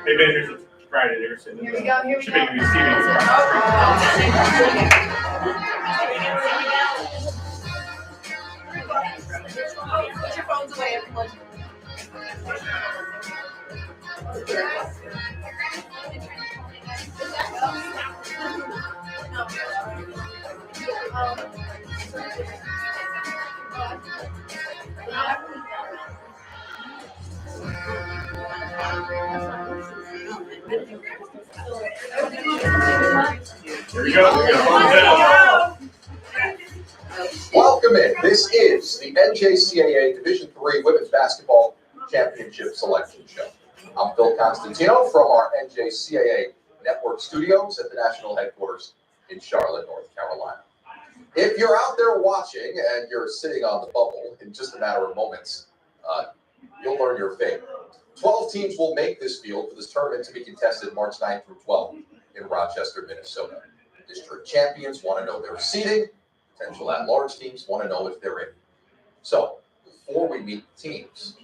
They've been here since Friday. They were sitting Here we go. Here we should go. be receiving. Put your phones away, everyone. Here we go. Welcome in. This is the Njcaa Division III Women's Basketball Championship Selection Show. I'm Phil Constantino from our Njcaa Network Studios at the national headquarters in Charlotte, North Carolina. If you're out there watching and you're sitting on the bubble, in just a matter of moments, you'll learn your fate. 12 teams will make this field for this tournament to be contested March 9th through 12th in Rochester, Minnesota. District champions want to know their seeding. Potential at-large teams want to know if they're in. So, before we meet the teams,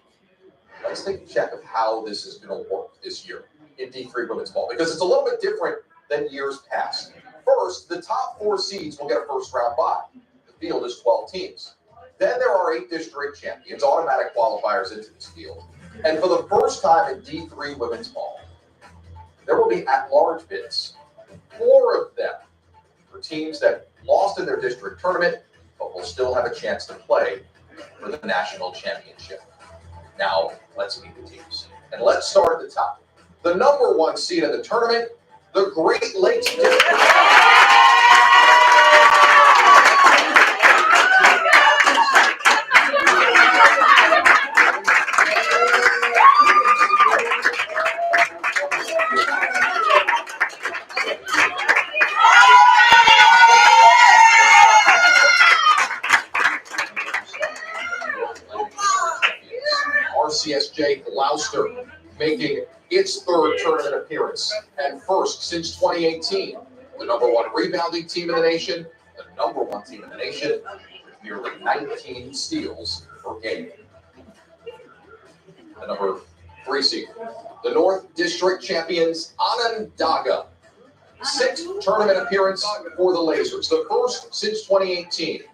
let's take a check of how this is going to work this year in D3 women's ball, because it's a little bit different than years past. First, the top 4 seeds will get a first-round bye. The field is 12 teams. Then there are 8 district champions, automatic qualifiers into this field. And for the first time in D3 women's ball, there will be at-large bids, 4 of them for teams that lost in their district tournament, but will still have a chance to play for the national championship. Now, let's meet the teams. And let's start at the top. The number 1 seed in the tournament, the Great Lakes District. RCSJ Gloucester making its 3rd tournament appearance and first since 2018. The number 1 rebounding team in the nation, the number 1 team in the nation, with nearly 19 steals per game. The number 3 seed, the North District champions Onondaga. 6th tournament appearance for the Lasers, the first since 2018.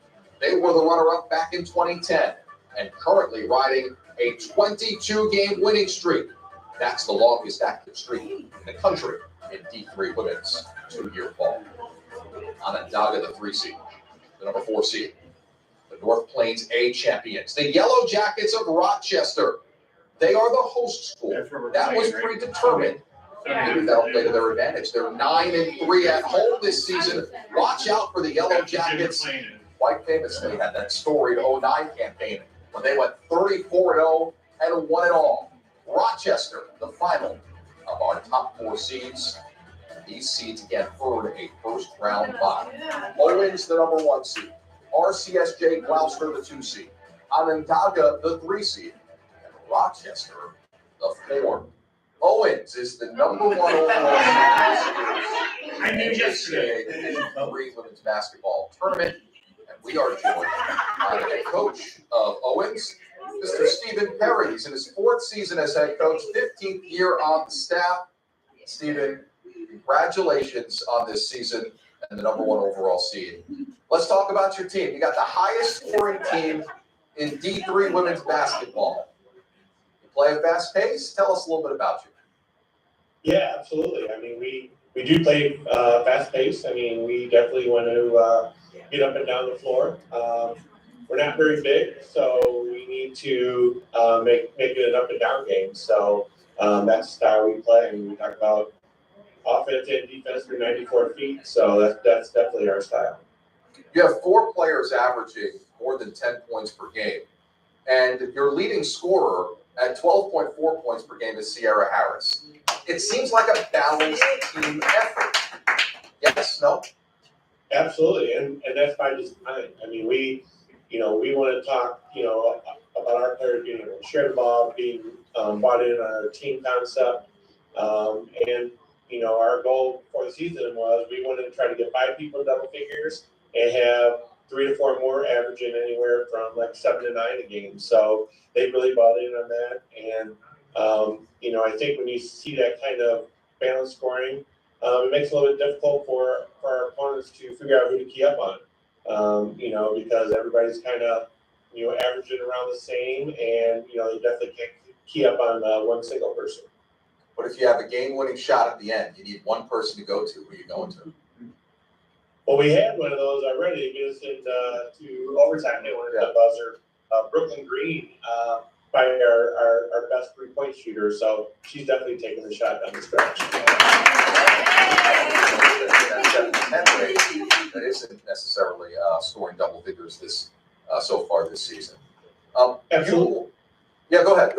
They were the runner-up back in 2010 and currently riding a 22-game winning streak. That's the longest active streak in the country in D3 women's 2-year ball. Onondaga, the 3 seed, the number 4 seed, the North Plains A champions, the Yellow Jackets of Rochester. They are the host school. That was predetermined. Maybe that'll play to their advantage. They're 9-3 at home this season. Watch out for the Yellow Jackets. Quite famously had that storied 09 campaign when they went 34-0 and won it all. Rochester, the final of our top 4 seeds. These seeds again earned a first-round bye. Owens, the number 1 seed. RCSJ Gloucester, the 2 seed. Onondaga, the 3 seed. And Rochester, the 4. Owens is the number 1 overall seed in the Njcaa Division III women's basketball tournament. And we are joined by the head coach of Owens, Mr. Stephen Perry. He's in his 4th season as head coach, 15th year on the staff. Stephen, congratulations on this season and the number 1 overall seed. Let's talk about your team. You got the highest scoring team in D3 women's basketball. You play a fast pace. Tell us a little bit about you. Yeah, absolutely. I mean, we do play fast pace. I mean, we definitely want to get up and down the floor. We're not very big, so we need to make it an up and down game. So that's the style we play. I mean, we talk about offense and defense through 94 feet. So that's definitely our style. You have 4 players averaging more than 10 points per game, and your leading scorer at 12.4 points per game is Sierra Harris. It seems like a balanced team effort. Yes? No? Absolutely, and that's by design. I mean, we want to talk, about our players being able to share the ball, being bought in on our team concept, and our goal for the season was we wanted to try to get 5 people in double figures and have 3 to 4 more, averaging anywhere from like 7 to 9 a game. So they really bought in on that, and I think when you see that kind of balanced scoring, it makes it a little bit difficult for our opponents to figure out who to key up on. Because everybody's kind of, averaging around the same, and, they definitely can't key up on one single person. But if you have a game-winning shot at the end, you need one person to go to. Who are you going to? Well, we had one of those already to get us into overtime. They wanted the buzzer. Brooklyn Green, by our best 3-point shooter, so she's definitely taking the shot down the stretch. That isn't necessarily scoring double figures this so far this season. Absolutely. Yeah, go ahead.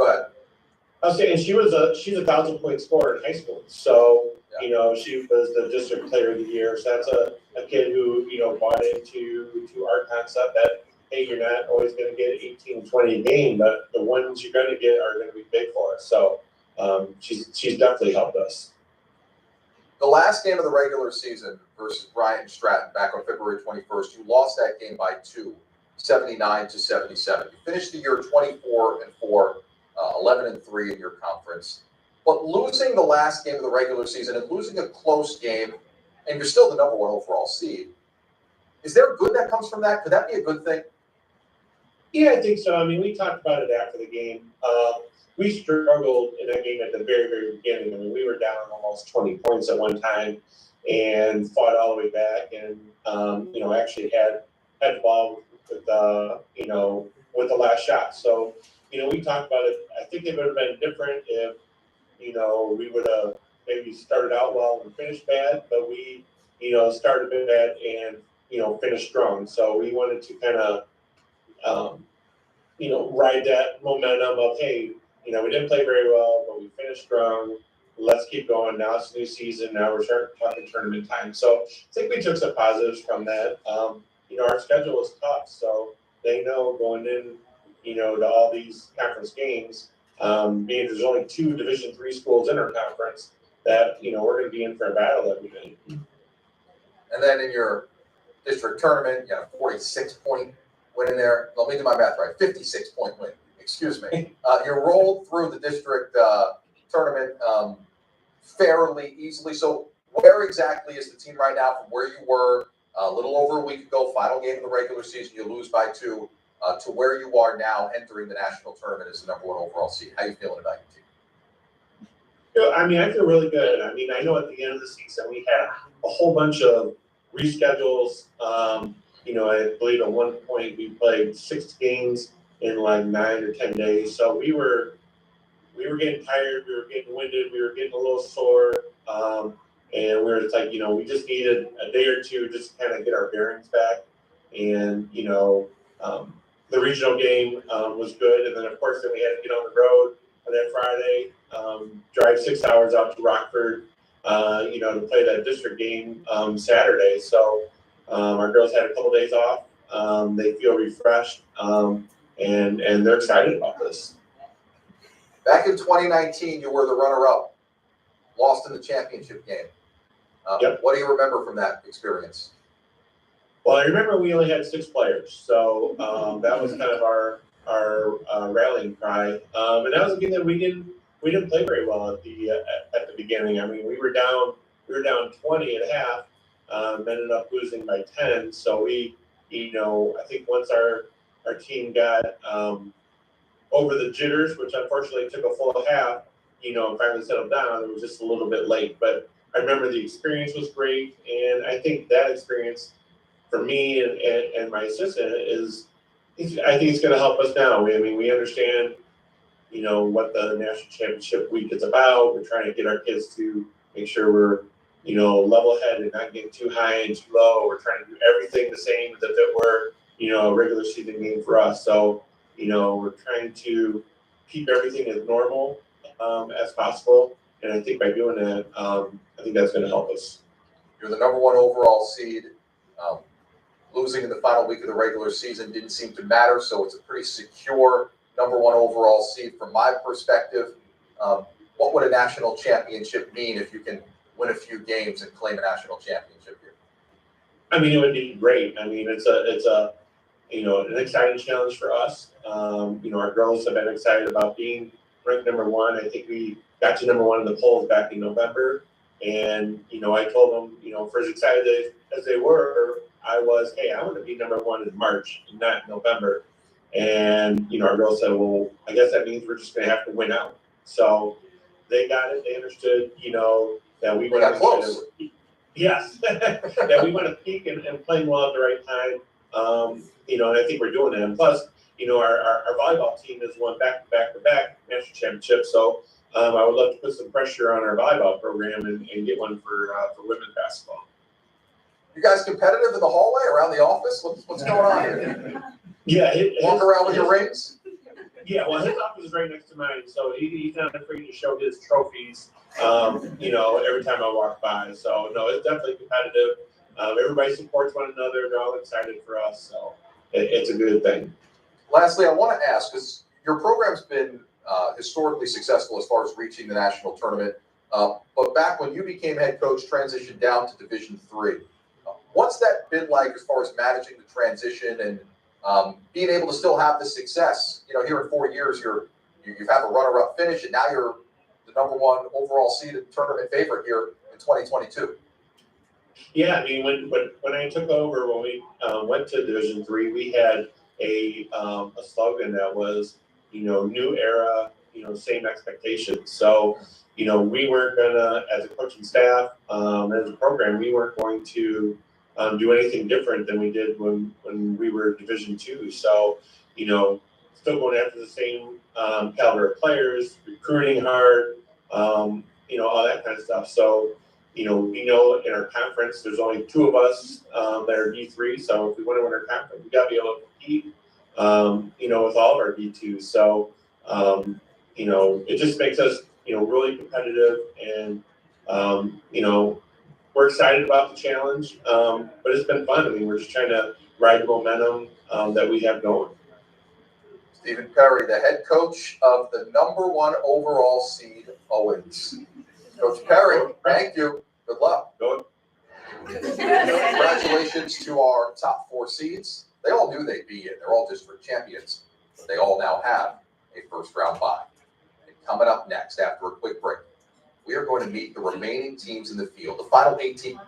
I was saying she's a 1,000-point scorer in high school, so she was the district player of the year. So that's a kid who bought into our concept that, hey, you're not always going to get 18, 20 a game, but the ones you're going to get are going to be big for us. So she's definitely helped us. The last game of the regular season versus Bryant and Stratton back on February 21st, you lost that game by 2, 79-77. You finished the year 24-4, 11-3 in your conference. But losing the last game of the regular season and losing a close game, and you're still the number 1 overall seed, is there good that comes from that? Could that be a good thing? Yeah, I think so. I mean, we talked about it after the game. We struggled in that game at the very, very beginning. I mean, we were down almost 20 points at one time and fought all the way back, and actually had the ball with with the last shot. So we talked about it. I think it would have been different if we would have maybe started out well and finished bad, but we started bad and finished strong. So we wanted to kind of ride that momentum of, hey, we didn't play very well, but we finished strong. Let's keep going. Now it's a new season. Now we're starting talking tournament time. So I think we took some positives from that. Our schedule was tough, so they know going in, to all these conference games, being there's only 2 Division III schools in our conference, that we're going to be in for a battle every day. And then in your district tournament, you got a 46-point win in there. Let me do my math right. 56-point win. Excuse me. You rolled through the district tournament fairly easily. So where exactly is the team right now from where you were a little over a week ago, final game of the regular season, you lose by 2, to where you are now entering the national tournament as the number 1 overall seed? How are you feeling about your team? I mean, I feel really good. I mean, I know at the end of the season we had a whole bunch of reschedules. I believe at one point we played 6 games in like 9 or 10 days. So we were getting tired, we were getting winded, we were getting a little sore. And we were just like, we just needed a day or two just to kind of get our bearings back. And, the regional game was good. And then, of course, then we had to get on the road on that Friday, drive 6 hours out to Rockford, to play that district game Saturday. So our girls had a couple days off. They feel refreshed, and they're excited about this. Back in 2019, you were the runner-up, lost in the championship game. Yep. What do you remember from that experience? Well, I remember we only had 6 players, so that was kind of our rallying cry. And that was a game that we didn't play very well at the beginning. I mean, we were down 20 at half, ended up losing by 10. So we, I think once our team got over the jitters, which unfortunately took a full half, and finally settled down, it was just a little bit late. But I remember the experience was great, and I think that experience for me and my assistant I think it's going to help us now. We understand, what the national championship week is about. We're trying to get our kids to make sure we're, level-headed, not getting too high and too low. We're trying to do everything the same as if it were, a regular season game for us. So, we're trying to keep everything as normal as possible. And I think by doing that, I think that's going to help us. You're the number 1 overall seed. Losing in the final week of the regular season didn't seem to matter, so it's a pretty secure number one overall seed from my perspective. What would a national championship mean if you can win a few games and claim a national championship here? I mean, it would be great. I mean, it's a an exciting challenge for us. Our girls have been excited about being ranked number one. I think we got to number one in the polls back in November, and I told them, for as excited as they were, I was, hey, I want to be number one in March, not November. And our girls said, well, I guess that means we're just going to have to win out. So they got it. They understood, that we want to close. Yes, that we want to peak and playing well at the right time. And I think we're doing it. And plus, our volleyball team has won back-to-back national championships. So I would love to put some pressure on our volleyball program and get one for women's basketball. You guys competitive in the hallway around the office? What's going on here? Yeah, Walk around with your rings? Yeah, well, his office is right next to mine, so he's not afraid to show his trophies. Every time I walk by. So no, it's definitely competitive. Everybody supports one another. They're all excited for us, so it's a good thing. Lastly, I want to ask, because your program's been historically successful as far as reaching the national tournament, but back when you became head coach, transitioned down to Division III. What's that been like as far as managing the transition and being able to still have the success? Here in 4 years, you've had a runner-up finish, and now you're the number one overall seeded tournament favorite here in 2022. Yeah, I mean, when I took over, when we went to Division III, we had a slogan that was, new era, same expectations. So, we weren't gonna, as a coaching staff, as a program, we weren't going to do anything different than we did when we were Division II. So, still going after the same caliber of players, recruiting hard, all that kind of stuff. So, we know in our conference, there's only 2 of us that are D3. So if we want to win our conference, we got to be able to compete, with all of our D2s. So, it just makes us, really competitive, and, we're excited about the challenge, but it's been fun. I mean, we're just trying to ride the momentum that we have going. Stephen Perry, the head coach of the number one overall seed, Owens. Coach Perry, thank you. Good luck. Go. Congratulations to our top 4 seeds. They all knew they'd be in. They're all district champions, but they all now have a first-round bye. And coming up next, after a quick break, we are going to meet the remaining teams in the field, the final 18.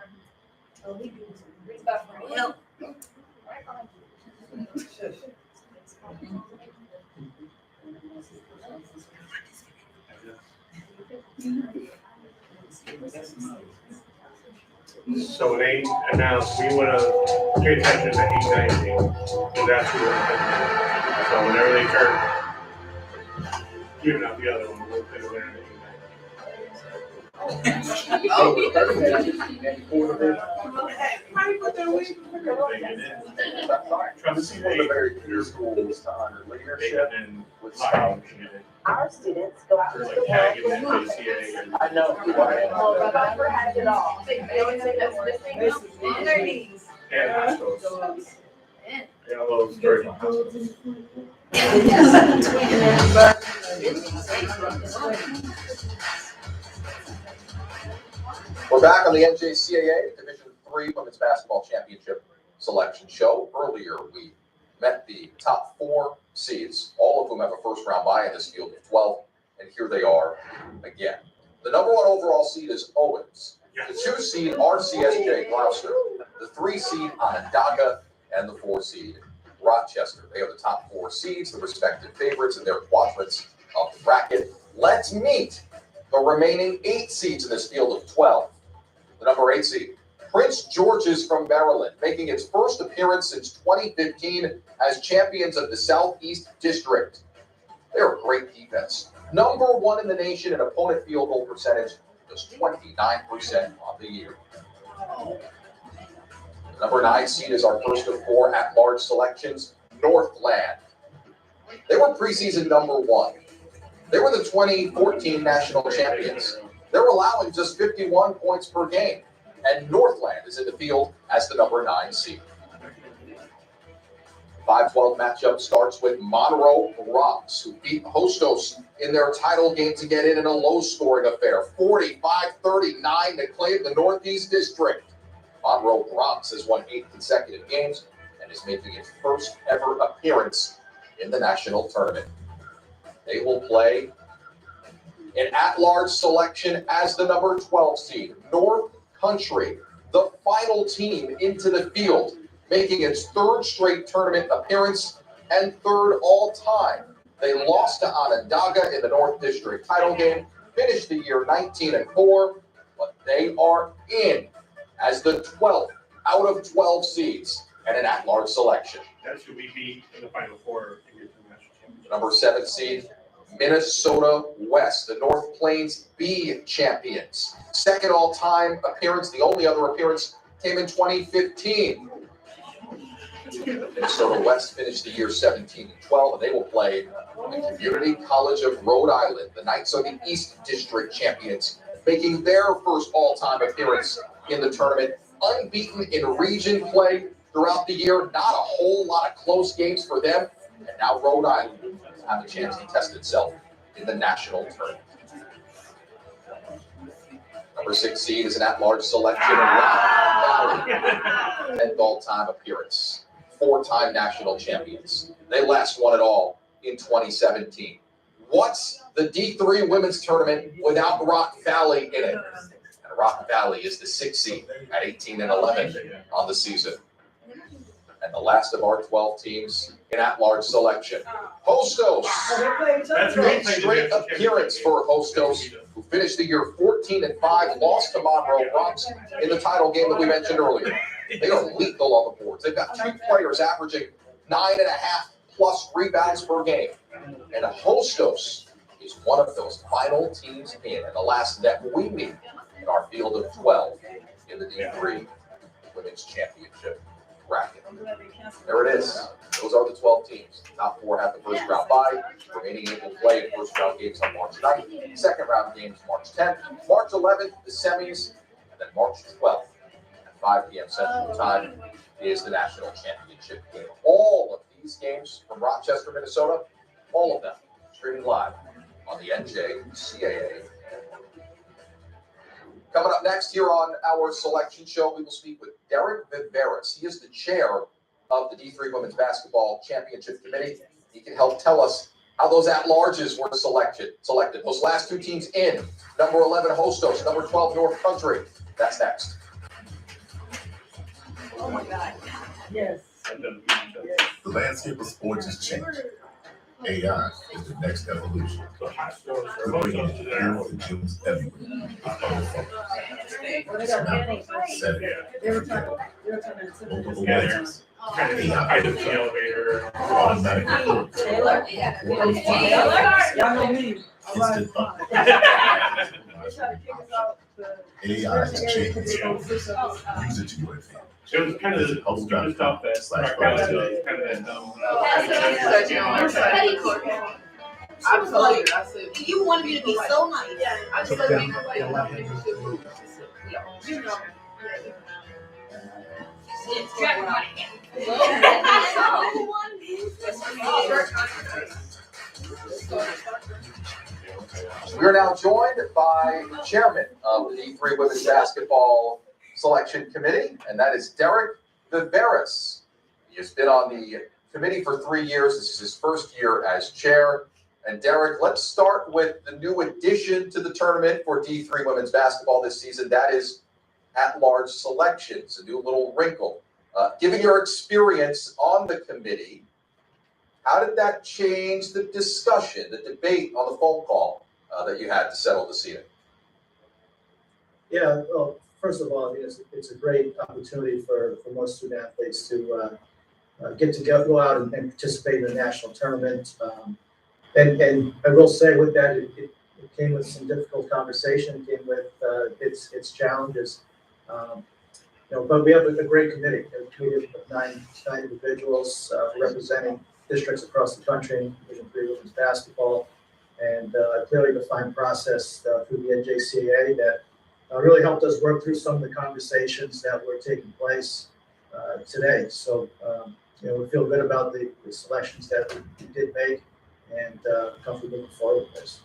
So when they announced, we would have paid attention to 8-19, because that's who we're picking. So whenever they start giving out the other one, we'll pick a winner at 8-19. Trust me, One of the very few schools to honor leadership with scholarship. Our students go out to They're the like tagging the world. NJCAA and I know. Bumper has it all. On their knees. hospitals. And all those very much. We're back on the NJCAA Division III Women's Basketball Championship selection show. Earlier, we met the top 4 seeds, all of whom have a first-round bye in this field of 12, and here they are again. The number 1 overall seed is Owens. The 2 seed, RCSJ Gloucester. The 3 seed, Onondaga, and the 4 seed, Rochester. They are the top 4 seeds, the respective favorites in their quadrants of the bracket. Let's meet the remaining 8 seeds in this field of 12. The number 8 seed, Prince George's from Maryland, making its first appearance since 2015 as champions of the Southeast District. They're a great defense. Number 1 in the nation in opponent field goal percentage, just 29% on the year. The number 9 seed is our first of 4 at-large selections, Northland. They were preseason number 1. They were the 2014 national champions. They're allowing just 51 points per game. and Northland is in the field as the number 9 seed. 5-12 matchup starts with Monroe Bronx, who beat Hostos in their title game to get in a low-scoring affair, 45-39 to claim the Northeast District. Monroe Bronx has won 8 consecutive games and is making its first ever appearance in the national tournament. They will play an at-large selection as the number 12 seed, North Country, the final team into the field, making its 3rd straight tournament appearance and 3rd all-time. They lost to Onondaga in the North District title game, finished the year 19-4, but they are in as the 12th out of 12 seeds and an at-large selection. That's who we beat in the Final Four to get to the national championship. Number 7 seed, Minnesota West, the North Plains B champions. 2nd all-time appearance. The only other appearance came in 2015. Minnesota West finished the year 17-12, and they will play the Community College of Rhode Island. The Knights are the East District champions, making their first all-time appearance in the tournament. Unbeaten in region play throughout the year. Not a whole lot of close games for them. And now Rhode Island have a chance to test itself in the national tournament. Number 6 seed is an at-large selection of Rock Valley. 10th all-time appearance. 4-time national champions. They last won it all in 2017. What's the D3 women's tournament without Rock Valley in it? And Rock Valley is the 6th seed at 18-11 on the season. And the last of our 12 teams in at-large selection, Hostos. That's Great straight appearance for Hostos, who finished the year 14-5, lost to Monroe Bronx in the title game that we mentioned earlier. They are lethal on the boards. They've got 2 players averaging 9.5+ rebounds per game. And Hostos is one of those final teams in, and the last that we meet in our field of 12 in the D3 Women's Championship bracket. There it is. Those are the 12 teams. Top 4 have the first round bye. Remaining 8 will play first round games on March 9th. Second round games March 10th. March 11th, the semis. And then March 12th at 5 p.m. Central Time is the national championship game. All of these games from Rochester, Minnesota, all of them streaming live on the Njcaa. Coming up next here on our selection show, we will speak with Derek Viveras. He is the chair of the D3 Women's Basketball Championship Committee. He can help tell us how those at-larges were selected. Those last 2 teams in, number 11 Hostos, number 12 North Country. That's next. Oh my God. Yes. The landscape of sports is changing. AI is the next evolution. So Hostos or We're bringing Hostos to there. beautiful gyms everywhere. They were talking Multiple Yeah, lenses. Kind of hide in the elevator. Automatic report. Taylor? Y'all know me. Instant updates. AI is changing sports. Use it to your advantage. It was kind of the stupid stuff that Rock Valley did, kind of that dumb. Absolutely. You wanted me to be so nice. Yeah, I just let me you know. We are now joined by the chairman of the D3 Women's Basketball Selection Committee, and that is Derek Viveras. He has been on the committee for 3 years. This is his first year as chair. And Derek, let's start with the new addition to the tournament for D3 Women's Basketball this season. That is at-large selections, a new little wrinkle. Given your experience on the committee, how did that change the discussion, the debate on the phone call that you had to settle the seating? Yeah, well, first of all, it's a great opportunity for most student athletes to get to go out and participate in the national tournament. And I will say with that, it came with some difficult conversation, came with its challenges. But we have a great committee, a committee of nine individuals representing districts across the country in Division III women's basketball, and a clearly defined process through the Njcaa that really helped us work through some of the conversations that were taking place today. So, we feel good about the selections that we did make and comfortable moving forward with this.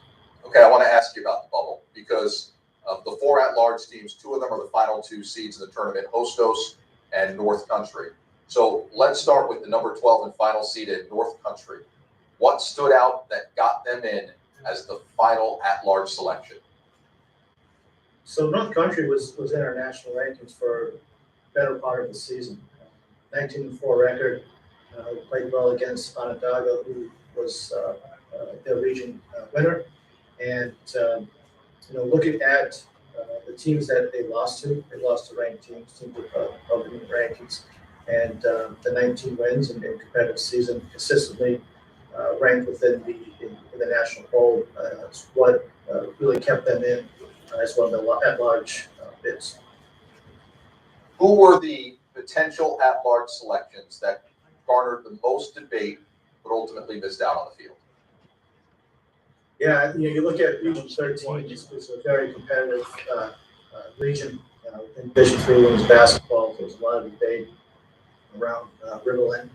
Okay, I want to ask you about the bubble because of the 4 at-large teams, 2 of them are the final 2 seeds in the tournament, Hostos and North Country. So let's start with the number 12 and final seeded North Country. What stood out that got them in as the final at-large selection? So North Country was in our national rankings for the better part of the season. 19-4 record. Played well against Onondaga, who was their region winner. And looking at the teams that they lost to ranked teams of the rankings, and the 19 wins in competitive season consistently ranked within the national poll. It's what really kept them in as one of the at-large bids. Who were the potential at-large selections that garnered the most debate but ultimately missed out on the field? Yeah, you look at Region 13, it's a very competitive region. In Division 3 women's basketball, there's a lot of debate around Riverland.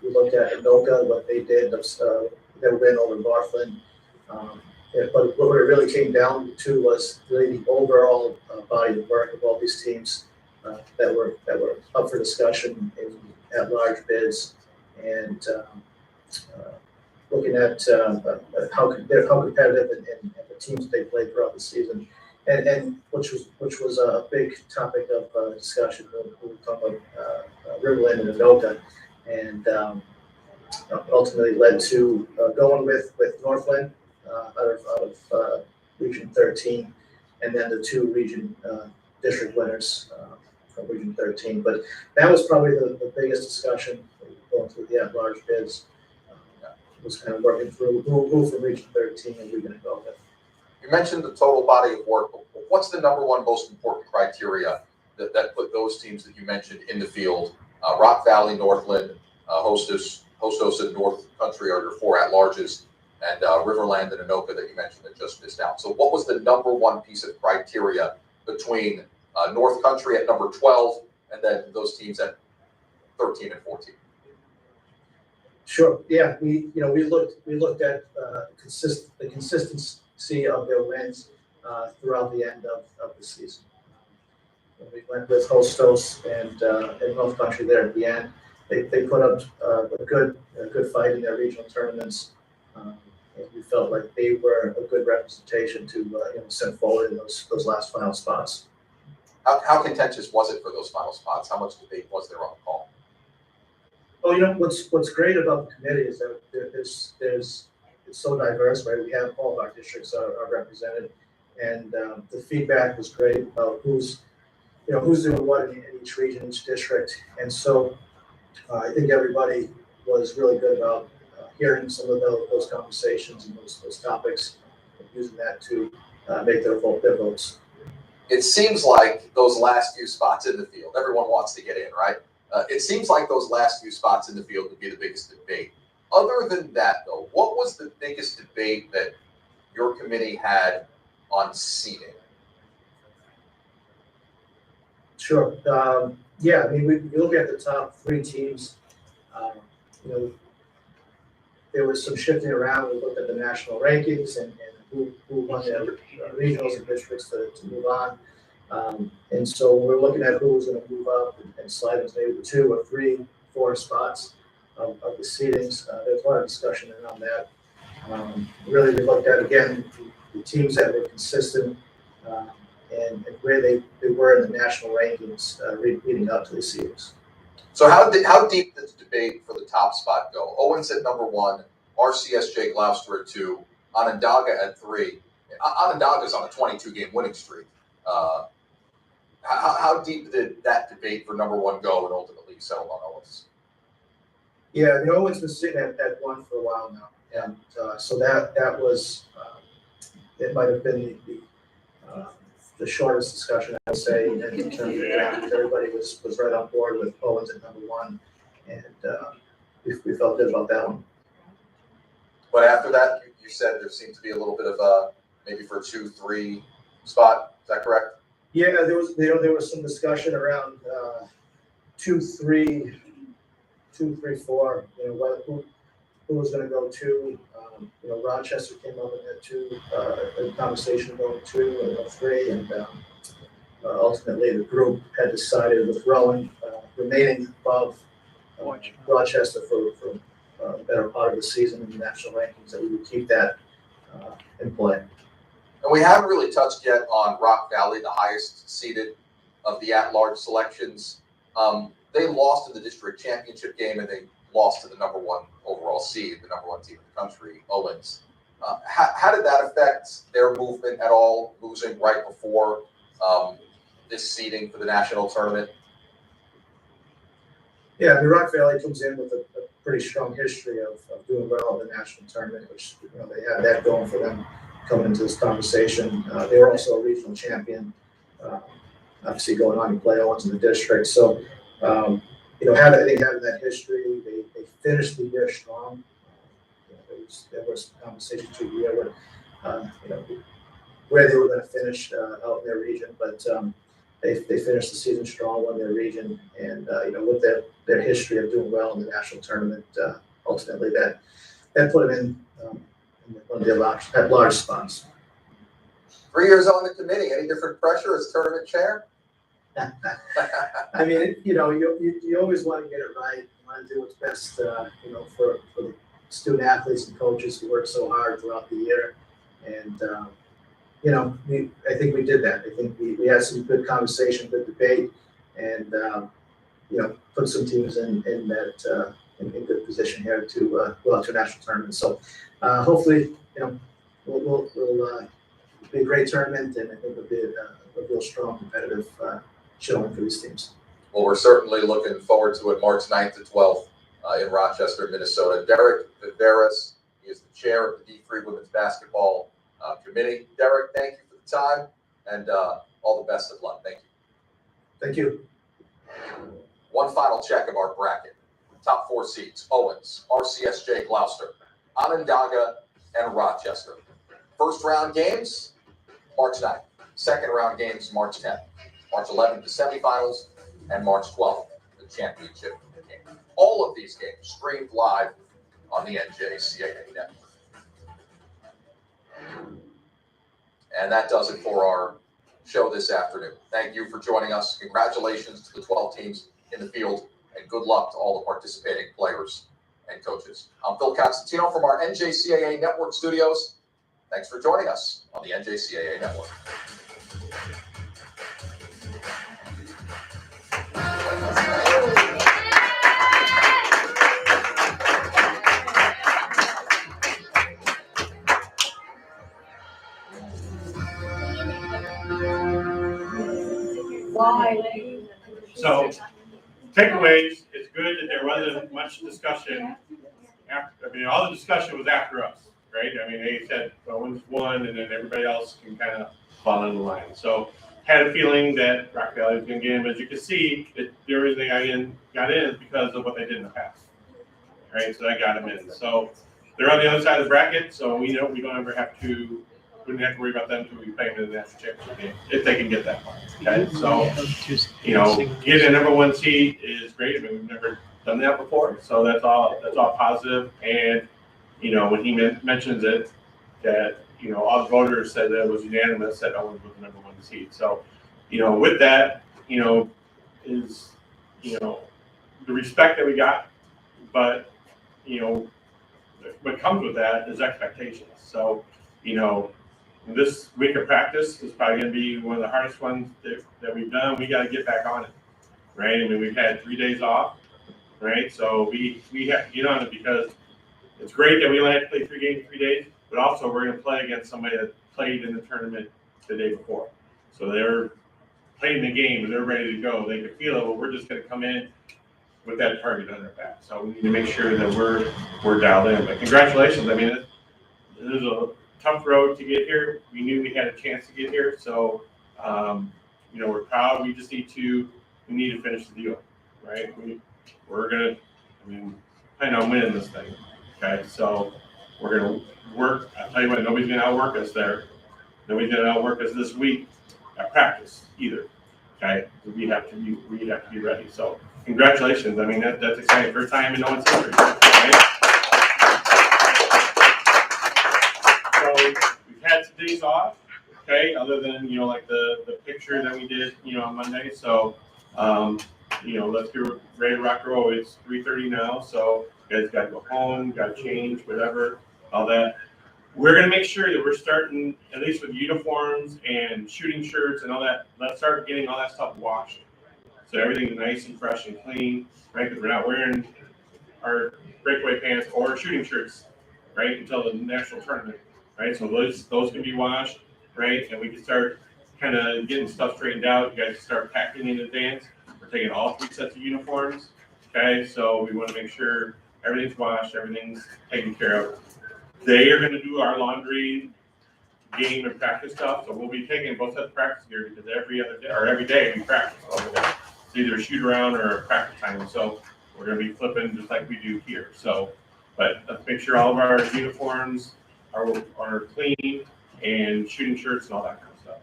We looked at Anoka, what they did, their win over Northland. But what it really came down to was really the overall body of work of all these teams that were up for discussion in at-large bids, and looking at how competitive and the teams they played throughout the season, and which was a big topic of discussion when we talk about Riverland and Anoka, and ultimately led to going with Northland out of Region 13, and then the 2 region district winners from Region 13. But that was probably the biggest discussion going through the at-large bids. Was kind of working through who from Region 13 are we going to go with. You mentioned the total body of work. What's the number one most important criteria that put those teams that you mentioned in the field? Rock Valley, Northland, Hostos, and North Country are your 4 at-larges, and Riverland and Anoka that you mentioned that just missed out. So what was the number one piece of criteria between North Country at number 12 and then those teams at 13 and 14? Sure. Yeah, we looked at the consistency of their wins throughout the end of the season. We went with Hostos and North Country there at the end. They put up a good fight in their regional tournaments. And we felt like they were a good representation to send forward in those last final spots. How contentious was it for those final spots? How much debate was there on the call? Well, what's great about the committee is that it's so diverse, right? We have all of our districts are represented, and the feedback was great about who's doing what in each region, each district, and so I think everybody was really good about hearing some of those conversations and those topics, and using that to make their votes. It seems like those last few spots in the field, everyone wants to get in, right? It seems like those last few spots in the field would be the biggest debate. Other than that, though, what was the biggest debate that your committee had on seeding? Sure. Yeah, I mean, we look at the top 3 teams. There was some shifting around. We looked at the national rankings and who won the regionals and districts to move on. And so we're looking at who was going to move up and slide into maybe the 2 or 3, 4 spots of the seedings. There's a lot of discussion around that. Really, we looked at, again, the teams that were consistent and where they were in the national rankings leading up to the seedings. So how deep did the debate for the top spot go? Owens at number 1, RCSJ Gloucester at 2, Onondaga at 3. Onondaga's on a 22-game winning streak. How deep did that debate for number 1 go and ultimately settle on Owens? Yeah, Owens been sitting at 1 for a while now, and so that was it might have been the shortest discussion, I would say, in terms of that. Everybody was right on board with Owens at number 1, and we felt good about that one. But after that, you said there seemed to be a little bit of maybe for 2, 3 spot. Is that correct? Yeah, there was some discussion around 2, 3, 4. Who was going to go 2. Rochester came up and had 2. A conversation about 2 and 3, and ultimately the group had decided with Rowan remaining above Rochester for the better part of the season in the national rankings, that we would keep that in play. And we haven't really touched yet on Rock Valley, the highest seeded of the at-large selections. They lost in the district championship game, and they lost to the number 1 overall seed, the number 1 team in the country, Owens. How did that affect their movement at all, losing right before this seeding for the national tournament? Yeah, the Rock Valley comes in with a pretty strong history of doing well in the national tournament, which they have that going for them coming into this conversation. They were also a regional champion, obviously going on to play Owens in the district. So, having that history, they finished the year strong. There was some conversation through the year where they were going to finish out in their region, but they finished the season strong, won their region, and with their history of doing well in the national tournament, ultimately that put them in one of their large spots. 3 years on the committee, any different pressure as tournament chair? I mean, you always want to get it right. You want to do what's best, for the student athletes and coaches who work so hard throughout the year. And, I think we did that. I think we had some good conversation, good debate, and, put some teams in good position here to go out to a national tournament. So hopefully, we'll be a great tournament, and I think it'll be a real strong competitive showing for these teams. Well, we're certainly looking forward to it March 9th to 12th in Rochester, Minnesota. Derek Viveras, he is the chair of the D3 Women's Basketball Committee. Derek, thank you for the time, and all the best of luck. Thank you. Thank you. One final check of our bracket. Top 4 seeds: Owens, RCSJ Gloucester, Onondaga, and Rochester. First round games, March 9th. Second round games, March 10th. March 11th, the semifinals, and March 12th, the championship game. All of these games streamed live on the NJCAA network. And that does it for our show this afternoon. Thank you for joining us. Congratulations to the 12 teams in the field, and good luck to all the participating players and coaches. I'm Phil Constantino from our NJCAA Network studios. Thanks for joining us on the NJCAA Network. So, takeaways, it's good that there wasn't much discussion after, all the discussion was after us, right? They said Owens won, and then everybody else can kind of fall in the line. So, had a feeling that Rock Valley was going to get in, but as you can see, the reason they got in is because of what they did in the past, right? So that got them in. So, they're on the other side of the bracket, so we know we don't ever have to. We wouldn't have to worry about them until we play them in the national championship game, if they can get that far. Okay, so getting a number 1 seed is great. We've never done that before, so that's all positive. And when he mentions it, that all the voters said that it was unanimous that Owens was the number 1 seed. So with that, is the respect that we got, but what comes with that is expectations. So this week of practice is probably going to be one of the hardest ones that we've done. We got to get back on it, right? We've had 3 days off, right? So we have to get on it, because it's great that we only have to play 3 games in 3 days, but also we're going to play against somebody that played in the tournament the day before. So they're playing the game and they're ready to go. They can feel it, but we're just going to come in with that target on our back. So we need to make sure that we're dialed in. But congratulations. It is a tough road to get here. We knew we had a chance to get here, so we're proud. We just need to finish the deal, right? We're gonna plan on winning this thing. Okay, so we're gonna work. I'll tell you what, nobody's gonna outwork us there. Then we did not work as this week at practice either. Okay, we have to be ready. So congratulations. I mean that's exciting. First time in Owens history. Right? So we've had some days off. Okay, other than like the picture that we did on Monday. So let's get ready to rock and roll. It's 3:30 now, so you guys got to go home, got to change, whatever, all that. We're gonna make sure that we're starting at least with uniforms and shooting shirts and all that. Let's start getting all that stuff washed, so everything's nice and fresh and clean, right? Because we're not wearing our breakaway pants or shooting shirts, right, until the national tournament, right? So those can be washed, right? And we can start kind of getting stuff straightened out. You guys can start packing in advance. We're taking all 3 sets of uniforms, okay? So we want to make sure everything's washed, everything's taken care of. They are going to do our laundry, game, and practice stuff. So we'll be taking both sets of practice gear because every other day or every day we practice over there. It's either a shoot around or a practice time. So we're going to be flipping just like we do here. So, but let's make sure all of our uniforms are clean and shooting shirts and all that kind of stuff.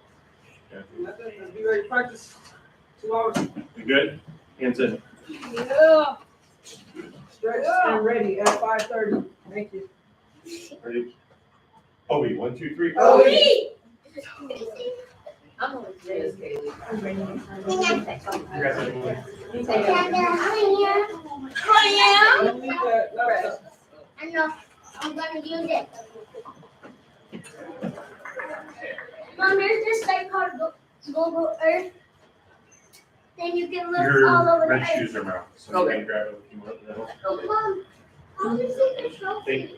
Okay. Let's be ready to practice 2 hours. You good? Hands in. Yeah. Stretch and ready at 5:30. Thank you. Ready? Obi, 1, 2, 3. Obi! I'm gonna say this, Kaylee. You guys have any- Don't leave that laptop. I know. I'm gonna use it. Mom, there's this thing called Google Earth. Then you can look all Your over the red earth. shoes are out, so you can grab it if you want. Mom, how does it show? Thank you.